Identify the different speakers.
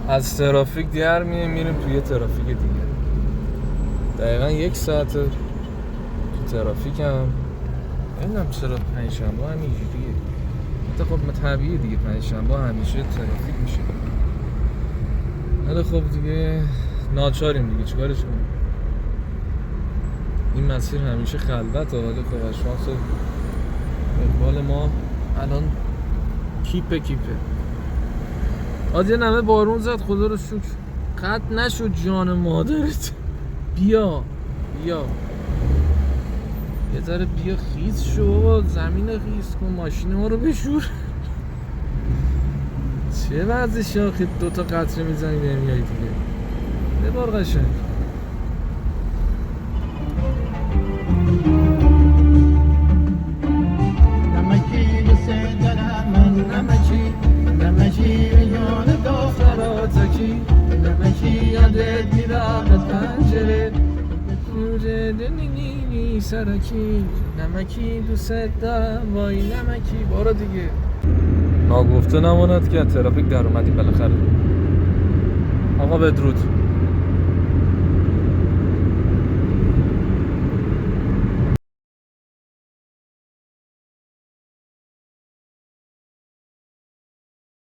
Speaker 1: از ترافیک در میریم توی ترافیک دیگه. دقیقا 1 ساعت تو ترافیک هم. نمیدونم چرا پنجشنبه همینجوریه. خب طبیعیه دیگه، پنجشنبه همیشه ترافیک میشه. ولی خب دیگه ناچاریم دیگه، چیکارش کنیم. این مسیر همیشه خلوته، ولی خب از شانس اقبال ما الان کیپه. آدیه نمه بارون زد، خدا رو شکر قطع نشد. جان مادرت بیا یه ذره بیا، خیس شو بابا، زمین خیس کن، ماشین ما رو بشور. چه وضعش آخه، 2 تا قطره میزنی نمیایی دیگه. یه بار قشنگ
Speaker 2: نمکی دوست دارم من، نمکی میان دختراتکی، نمکی یادت میرم از پنجره
Speaker 1: نینی سرکی، نمکی دوست دارم وای نمکی. بارا دیگه ناگفته نماند که ترافیک در اومدیم بالاخره. آقا بدرود.